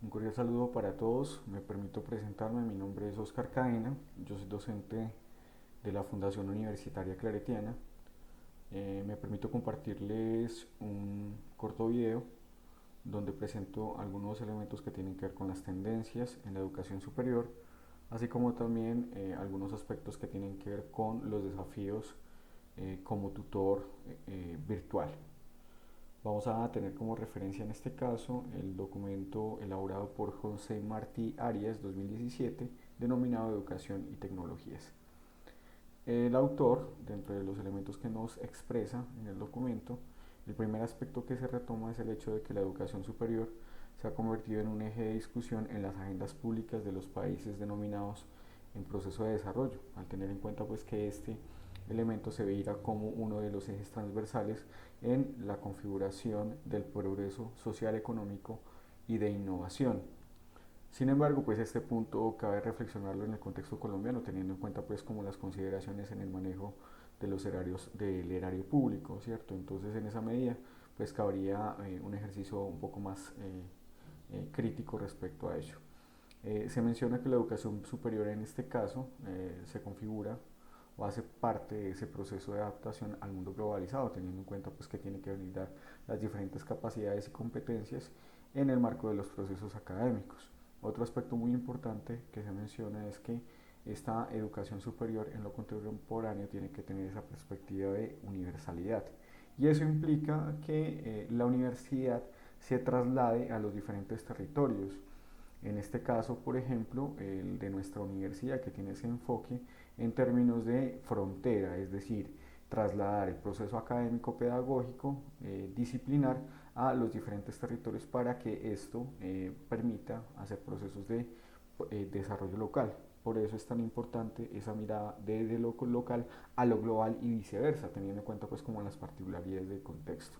Un cordial saludo para todos. Me permito presentarme. Mi nombre es Oscar Cadena. Yo soy docente de la Fundación Universitaria Claretiana. Me permito compartirles un corto video donde presento algunos elementos que tienen que ver con las tendencias en la educación superior, así como también algunos aspectos que tienen que ver con los desafíos como tutor virtual. Vamos a tener como referencia en este caso el documento elaborado por José Martí Arias 2017 denominado Educación y Tecnologías. El autor, dentro de los elementos que nos expresa en el documento, el primer aspecto que se retoma es el hecho de que la educación superior se ha convertido en un eje de discusión en las agendas públicas de los países denominados en proceso de desarrollo, al tener en cuenta pues que este elemento se veía como uno de los ejes transversales en la configuración del progreso social, económico y de innovación. Sin embargo, pues este punto cabe reflexionarlo en el contexto colombiano, teniendo en cuenta pues como las consideraciones en el manejo de los erarios del erario público, ¿cierto? Entonces, en esa medida, pues cabría un ejercicio un poco más crítico respecto a ello. Se menciona que la educación superior en este caso se configura o hace parte de ese proceso de adaptación al mundo globalizado, teniendo en cuenta pues, que tiene que brindar las diferentes capacidades y competencias en el marco de los procesos académicos. Otro aspecto muy importante que se menciona es que esta educación superior en lo contemporáneo tiene que tener esa perspectiva de universalidad. Y eso implica que la universidad se traslade a los diferentes territorios. En este caso, por ejemplo, el de nuestra universidad, que tiene ese enfoque en términos de frontera, es decir, trasladar el proceso académico pedagógico disciplinar a los diferentes territorios para que esto permita hacer procesos de desarrollo local. Por eso es tan importante esa mirada desde lo local a lo global y viceversa, teniendo en cuenta pues como las particularidades del contexto.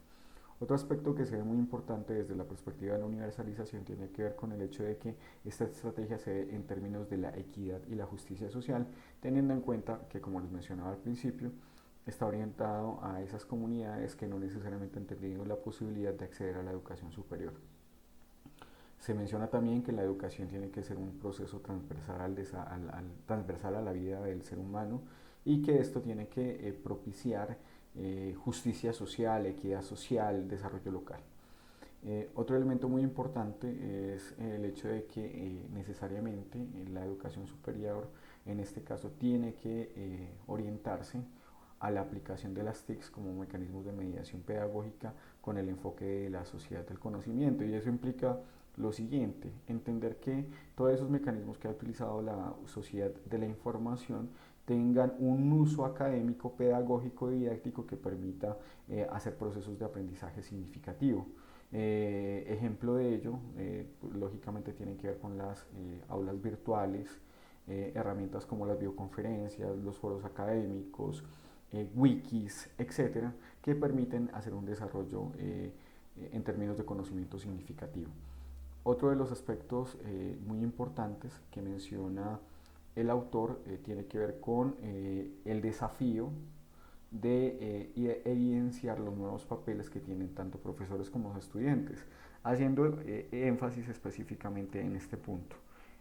Otro aspecto que se ve muy importante desde la perspectiva de la universalización tiene que ver con el hecho de que esta estrategia se ve en términos de la equidad y la justicia social, teniendo en cuenta que, como les mencionaba al principio, está orientado a esas comunidades que no necesariamente han tenido la posibilidad de acceder a la educación superior. Se menciona también que la educación tiene que ser un proceso transversal a la vida del ser humano y que esto tiene que propiciar justicia social, equidad social, desarrollo local. Otro elemento muy importante es el hecho de que necesariamente la educación superior en este caso tiene que orientarse a la aplicación de las TICs como mecanismos de mediación pedagógica con el enfoque de la sociedad del conocimiento, y eso implica lo siguiente: entender que todos esos mecanismos que ha utilizado la sociedad de la información tengan un uso académico, pedagógico, didáctico que permita hacer procesos de aprendizaje significativo. Ejemplo de ello, lógicamente, tiene que ver con las aulas virtuales, herramientas como las videoconferencias, los foros académicos, wikis, etcétera, que permiten hacer un desarrollo en términos de conocimiento significativo. Otro de los aspectos muy importantes que menciona el autor tiene que ver con el desafío de evidenciar los nuevos papeles que tienen tanto profesores como estudiantes, haciendo énfasis específicamente en este punto,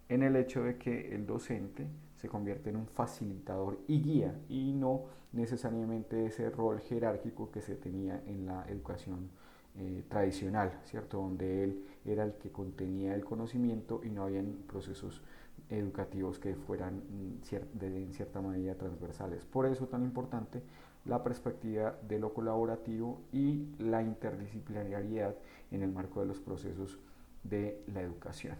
en el hecho de que el docente se convierte en un facilitador y guía, y no necesariamente ese rol jerárquico que se tenía en la educación tradicional, ¿cierto? Donde él era el que contenía el conocimiento y no habían procesos educativos que fueran en cierta medida transversales. Por eso tan importante la perspectiva de lo colaborativo y la interdisciplinariedad en el marco de los procesos de la educación.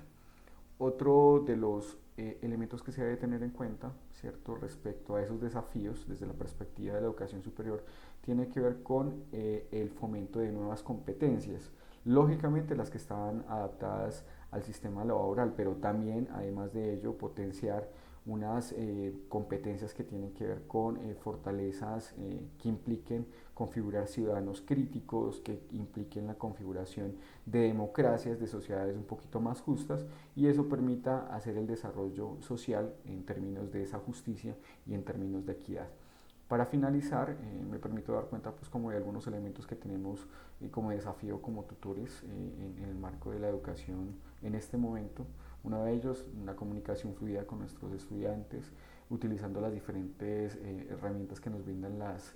Otro de los elementos que se debe tener en cuenta, ¿cierto?, respecto a esos desafíos desde la perspectiva de la educación superior, tiene que ver con el fomento de nuevas competencias. Lógicamente las que estaban adaptadas al sistema laboral, pero también, además de ello, potenciar unas competencias que tienen que ver con fortalezas que impliquen configurar ciudadanos críticos, que impliquen la configuración de democracias, de sociedades un poquito más justas, y eso permita hacer el desarrollo social en términos de esa justicia y en términos de equidad. Para finalizar, me permito dar cuenta pues como de algunos elementos que tenemos como desafío como tutores en el marco de la educación en este momento. Uno de ellos, una comunicación fluida con nuestros estudiantes, utilizando las diferentes herramientas que nos brindan las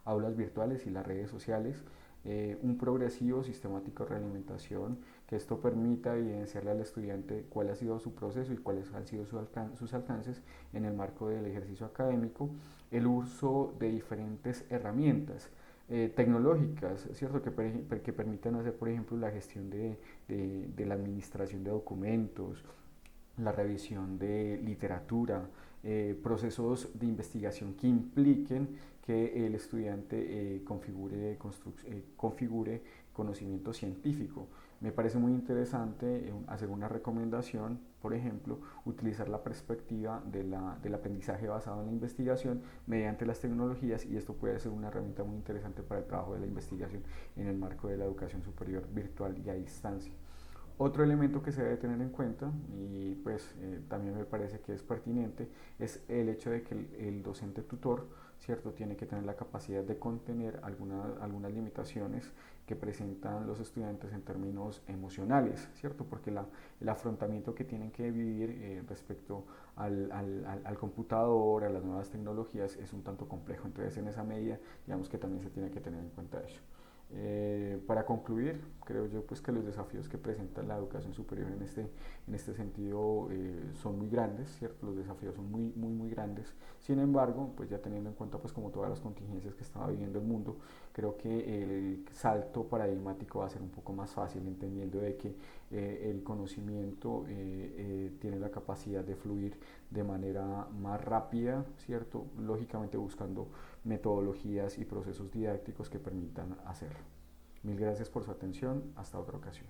aulas virtuales y las redes sociales. Un progresivo sistemático de realimentación, que esto permita evidenciarle al estudiante cuál ha sido su proceso y cuáles han sido sus alcances en el marco del ejercicio académico. El uso de diferentes herramientas tecnológicas, ¿cierto? Que permitan hacer, por ejemplo, la gestión de la administración de documentos, la revisión de literatura, procesos de investigación que impliquen que el estudiante configure conocimiento científico. Me parece muy interesante hacer una recomendación, por ejemplo, utilizar la perspectiva del aprendizaje basado en la investigación mediante las tecnologías, y esto puede ser una herramienta muy interesante para el trabajo de la investigación en el marco de la educación superior virtual y a distancia. Otro elemento que se debe tener en cuenta, y pues también me parece que es pertinente, es el hecho de que el docente tutor, ¿cierto?, tiene que tener la capacidad de contener algunas limitaciones que presentan los estudiantes en términos emocionales, ¿cierto? Porque el afrontamiento que tienen que vivir respecto al computador, a las nuevas tecnologías, es un tanto complejo. Entonces, en esa medida, digamos que también se tiene que tener en cuenta eso. Para concluir, creo yo pues que los desafíos que presenta la educación superior en este sentido son muy grandes, ¿cierto? Los desafíos son muy grandes. Sin embargo, pues ya teniendo en cuenta pues como todas las contingencias que estaba viviendo el mundo, creo que el salto paradigmático va a ser un poco más fácil, entendiendo de que el conocimiento tiene la capacidad de fluir de manera más rápida, ¿cierto? Lógicamente buscando metodologías y procesos didácticos que permitan hacerlo. Mil gracias por su atención. Hasta otra ocasión.